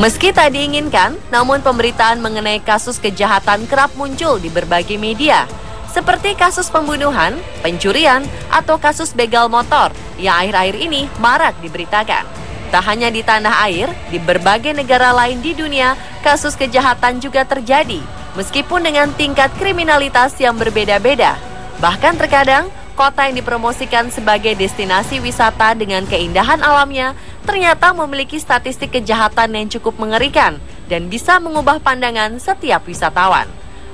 Meski tak diinginkan, namun pemberitaan mengenai kasus kejahatan kerap muncul di berbagai media, seperti kasus pembunuhan, pencurian, atau kasus begal motor yang akhir-akhir ini marak diberitakan. Tak hanya di tanah air, di berbagai negara lain di dunia, kasus kejahatan juga terjadi, meskipun dengan tingkat kriminalitas yang berbeda-beda. Bahkan terkadang, kota yang dipromosikan sebagai destinasi wisata dengan keindahan alamnya ternyata memiliki statistik kejahatan yang cukup mengerikan dan bisa mengubah pandangan setiap wisatawan.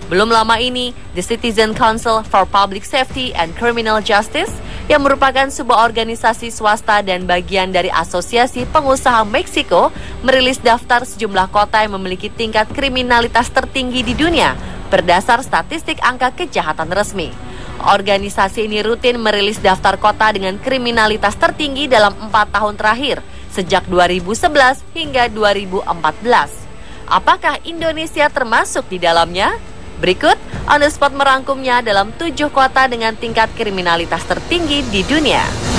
Belum lama ini, The Citizen Council for Public Safety and Criminal Justice yang merupakan sebuah organisasi swasta dan bagian dari Asosiasi Pengusaha Meksiko merilis daftar sejumlah kota yang memiliki tingkat kriminalitas tertinggi di dunia berdasar statistik angka kejahatan resmi. Organisasi ini rutin merilis daftar kota dengan kriminalitas tertinggi dalam 4 tahun terakhir, sejak 2011 hingga 2014. Apakah Indonesia termasuk di dalamnya? Berikut On The Spot merangkumnya dalam 7 kota dengan tingkat kriminalitas tertinggi di dunia.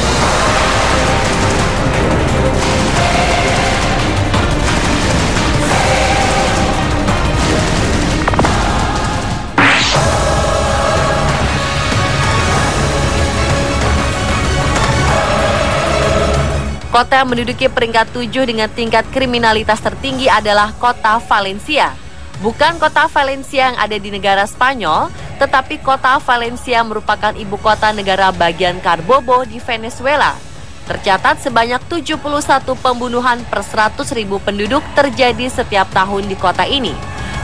Kota yang menduduki peringkat 7 dengan tingkat kriminalitas tertinggi adalah kota Valencia. Bukan kota Valencia yang ada di negara Spanyol, tetapi kota Valencia merupakan ibu kota negara bagian Carabobo di Venezuela. Tercatat sebanyak 71 pembunuhan per 100.000 penduduk terjadi setiap tahun di kota ini.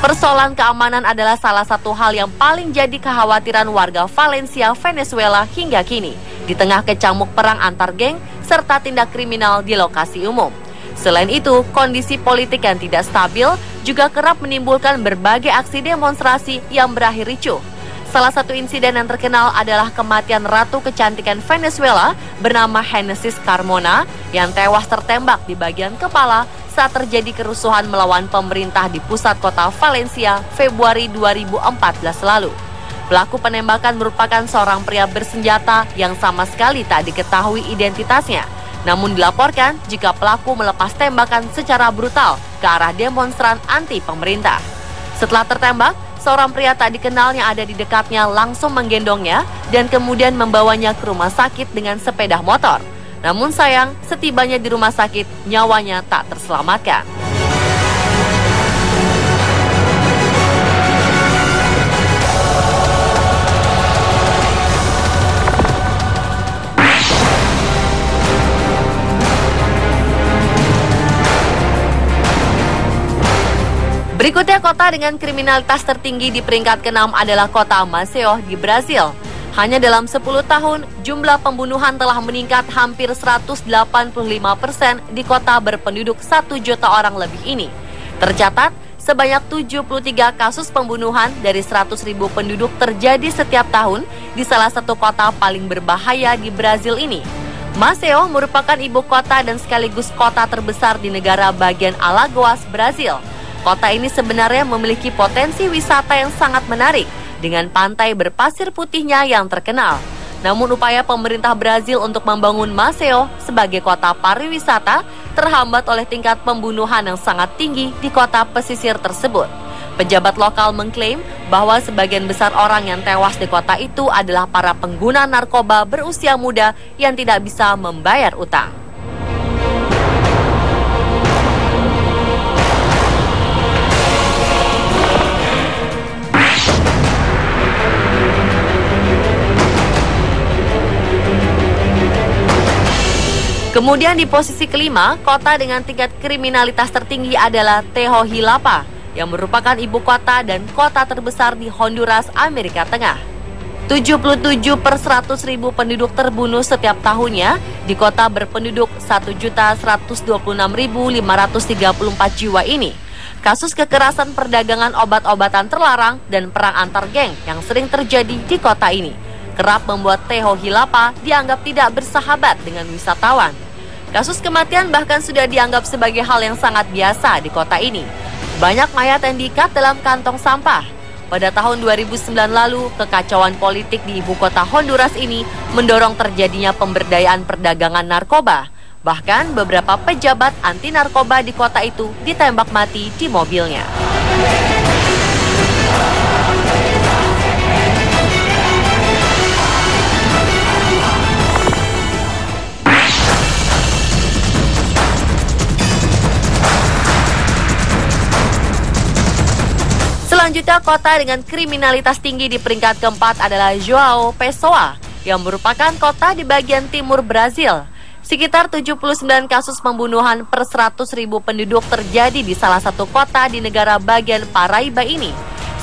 Persoalan keamanan adalah salah satu hal yang paling jadi kekhawatiran warga Valencia, Venezuela hingga kini, di tengah kecamuk perang antar geng serta tindak kriminal di lokasi umum. Selain itu, kondisi politik yang tidak stabil juga kerap menimbulkan berbagai aksi demonstrasi yang berakhir ricuh. Salah satu insiden yang terkenal adalah kematian Ratu Kecantikan Venezuela bernama Genesis Carmona yang tewas tertembak di bagian kepala saat terjadi kerusuhan melawan pemerintah di pusat kota Valencia Februari 2014 lalu. Pelaku penembakan merupakan seorang pria bersenjata yang sama sekali tak diketahui identitasnya. Namun dilaporkan jika pelaku melepas tembakan secara brutal ke arah demonstran anti pemerintah. Setelah tertembak, seorang pria tak dikenal yang ada di dekatnya langsung menggendongnya dan kemudian membawanya ke rumah sakit dengan sepeda motor. Namun sayang, setibanya di rumah sakit, nyawanya tak terselamatkan. Berikutnya, kota dengan kriminalitas tertinggi di peringkat ke-6 adalah kota Maceió di Brasil. Hanya dalam 10 tahun, jumlah pembunuhan telah meningkat hampir 185% di kota berpenduduk 1 juta orang lebih ini. Tercatat, sebanyak 73 kasus pembunuhan dari 100.000 penduduk terjadi setiap tahun di salah satu kota paling berbahaya di Brasil ini. Maceió merupakan ibu kota dan sekaligus kota terbesar di negara bagian Alagoas, Brasil. Kota ini sebenarnya memiliki potensi wisata yang sangat menarik dengan pantai berpasir putihnya yang terkenal. Namun upaya pemerintah Brazil untuk membangun Maceió sebagai kota pariwisata terhambat oleh tingkat pembunuhan yang sangat tinggi di kota pesisir tersebut. Pejabat lokal mengklaim bahwa sebagian besar orang yang tewas di kota itu adalah para pengguna narkoba berusia muda yang tidak bisa membayar utang. Kemudian di posisi kelima, kota dengan tingkat kriminalitas tertinggi adalah Tegucigalpa, yang merupakan ibu kota dan kota terbesar di Honduras, Amerika Tengah. 77 per 100.000 penduduk terbunuh setiap tahunnya di kota berpenduduk 1.126.534 jiwa ini. Kasus kekerasan, perdagangan obat-obatan terlarang, dan perang antar geng yang sering terjadi di kota ini kerap membuat Tegucigalpa dianggap tidak bersahabat dengan wisatawan. Kasus kematian bahkan sudah dianggap sebagai hal yang sangat biasa di kota ini. Banyak mayat yang diikat dalam kantong sampah. Pada tahun 2009 lalu, kekacauan politik di ibu kota Honduras ini mendorong terjadinya pemberdayaan perdagangan narkoba. Bahkan beberapa pejabat anti narkoba di kota itu ditembak mati di mobilnya. Selanjutnya, kota dengan kriminalitas tinggi di peringkat keempat adalah João Pessoa, yang merupakan kota di bagian timur Brazil. Sekitar 79 kasus pembunuhan per 100.000 penduduk terjadi di salah satu kota di negara bagian Paraíba ini.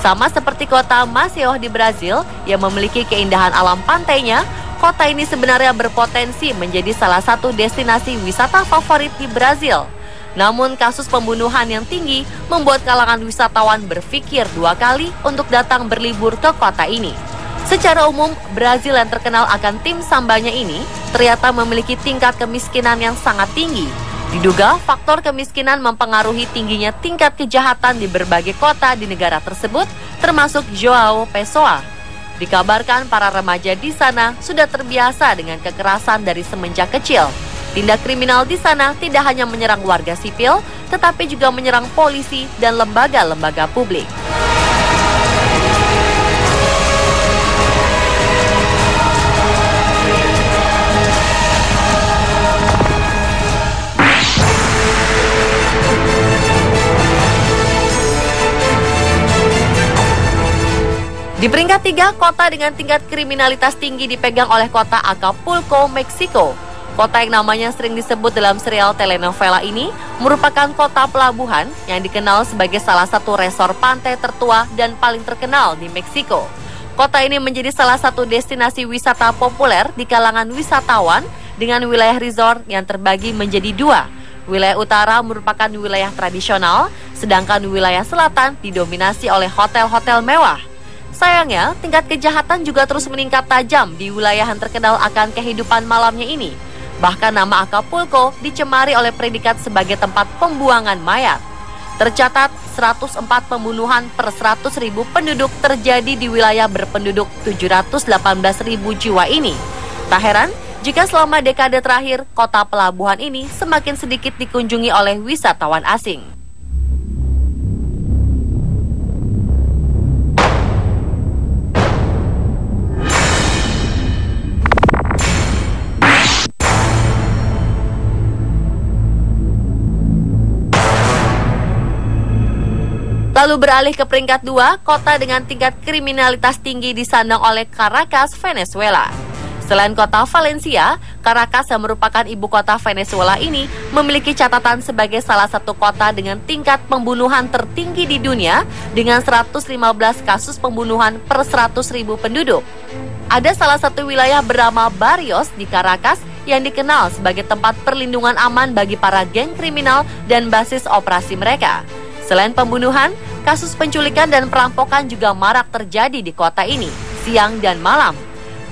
Sama seperti kota Maceió di Brazil yang memiliki keindahan alam pantainya, kota ini sebenarnya berpotensi menjadi salah satu destinasi wisata favorit di Brazil. Namun kasus pembunuhan yang tinggi membuat kalangan wisatawan berpikir dua kali untuk datang berlibur ke kota ini. Secara umum, Brazil yang terkenal akan tim sambanya ini ternyata memiliki tingkat kemiskinan yang sangat tinggi. Diduga faktor kemiskinan mempengaruhi tingginya tingkat kejahatan di berbagai kota di negara tersebut, termasuk João Pessoa. Dikabarkan para remaja di sana sudah terbiasa dengan kekerasan dari semenjak kecil. Tindak kriminal di sana tidak hanya menyerang warga sipil, tetapi juga menyerang polisi dan lembaga-lembaga publik. Di peringkat 3, kota dengan tingkat kriminalitas tinggi dipegang oleh kota Acapulco, Meksiko. Kota yang namanya sering disebut dalam serial telenovela ini merupakan kota pelabuhan yang dikenal sebagai salah satu resor pantai tertua dan paling terkenal di Meksiko. Kota ini menjadi salah satu destinasi wisata populer di kalangan wisatawan dengan wilayah resort yang terbagi menjadi dua. Wilayah utara merupakan wilayah tradisional, sedangkan wilayah selatan didominasi oleh hotel-hotel mewah. Sayangnya, tingkat kejahatan juga terus meningkat tajam di wilayah yang terkenal akan kehidupan malamnya ini. Bahkan nama Acapulco dicemari oleh predikat sebagai tempat pembuangan mayat. Tercatat 104 pembunuhan per 100.000 penduduk terjadi di wilayah berpenduduk 718.000 jiwa ini. Tak heran jika selama dekade terakhir kota pelabuhan ini semakin sedikit dikunjungi oleh wisatawan asing. Lalu beralih ke peringkat 2, kota dengan tingkat kriminalitas tinggi disandang oleh Caracas, Venezuela. Selain kota Valencia, Caracas yang merupakan ibu kota Venezuela ini memiliki catatan sebagai salah satu kota dengan tingkat pembunuhan tertinggi di dunia dengan 115 kasus pembunuhan per 100.000 penduduk. Ada salah satu wilayah bernama Barrios di Caracas yang dikenal sebagai tempat perlindungan aman bagi para geng kriminal dan basis operasi mereka. Selain pembunuhan, kasus penculikan dan perampokan juga marak terjadi di kota ini, siang dan malam.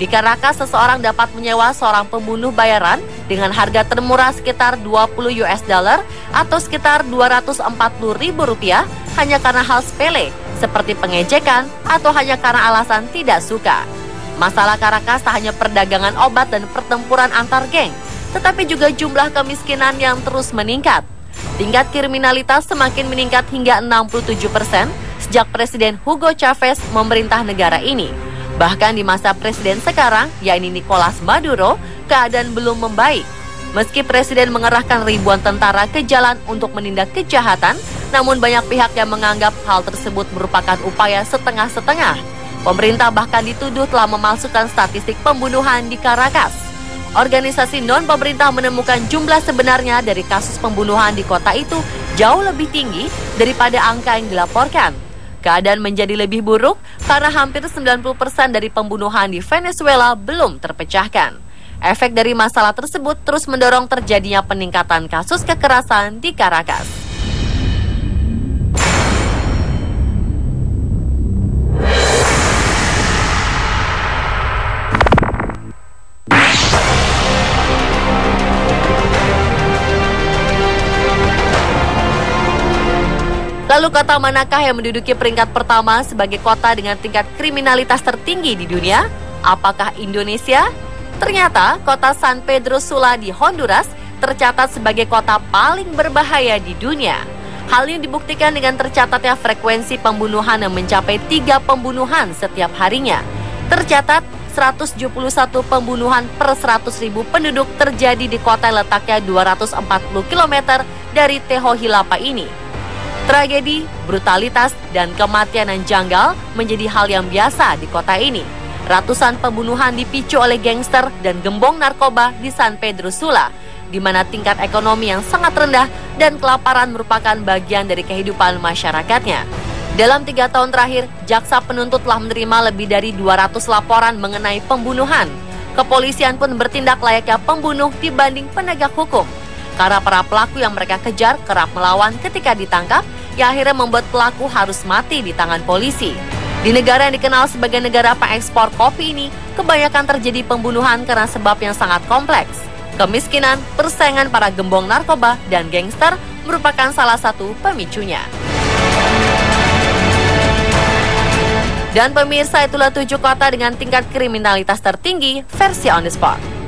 Di Caracas, seseorang dapat menyewa seorang pembunuh bayaran dengan harga termurah sekitar $20 atau sekitar Rp240.000 hanya karena hal sepele, seperti pengejekan atau hanya karena alasan tidak suka. Masalah Caracas tak hanya perdagangan obat dan pertempuran antar geng, tetapi juga jumlah kemiskinan yang terus meningkat. Tingkat kriminalitas semakin meningkat hingga 67% sejak Presiden Hugo Chavez memerintah negara ini. Bahkan di masa presiden sekarang, yakni Nicolas Maduro, keadaan belum membaik. Meski presiden mengerahkan ribuan tentara ke jalan untuk menindak kejahatan, namun banyak pihak yang menganggap hal tersebut merupakan upaya setengah-setengah. Pemerintah bahkan dituduh telah memalsukan statistik pembunuhan di Caracas. Organisasi non-pemerintah menemukan jumlah sebenarnya dari kasus pembunuhan di kota itu jauh lebih tinggi daripada angka yang dilaporkan. Keadaan menjadi lebih buruk karena hampir 90% dari pembunuhan di Venezuela belum terpecahkan. Efek dari masalah tersebut terus mendorong terjadinya peningkatan kasus kekerasan di Caracas. Lalu kota manakah yang menduduki peringkat pertama sebagai kota dengan tingkat kriminalitas tertinggi di dunia? Apakah Indonesia? Ternyata kota San Pedro Sula di Honduras tercatat sebagai kota paling berbahaya di dunia. Hal ini dibuktikan dengan tercatatnya frekuensi pembunuhan yang mencapai 3 pembunuhan setiap harinya. Tercatat 171 pembunuhan per 100.000 penduduk terjadi di kota yang letaknya 240 km dari Tehohilapa ini. Tragedi, brutalitas, dan kematian yang janggal menjadi hal yang biasa di kota ini. Ratusan pembunuhan dipicu oleh gangster dan gembong narkoba di San Pedro Sula, di mana tingkat ekonomi yang sangat rendah dan kelaparan merupakan bagian dari kehidupan masyarakatnya. Dalam 3 tahun terakhir, jaksa penuntut telah menerima lebih dari 200 laporan mengenai pembunuhan. Kepolisian pun bertindak layaknya pembunuh dibanding penegak hukum. Karena para pelaku yang mereka kejar kerap melawan ketika ditangkap, yang akhirnya membuat pelaku harus mati di tangan polisi. Di negara yang dikenal sebagai negara pengekspor kopi ini, kebanyakan terjadi pembunuhan karena sebab yang sangat kompleks. Kemiskinan, persaingan para gembong narkoba, dan gangster merupakan salah satu pemicunya. Dan pemirsa, itulah 7 kota dengan tingkat kriminalitas tertinggi versi On The Spot.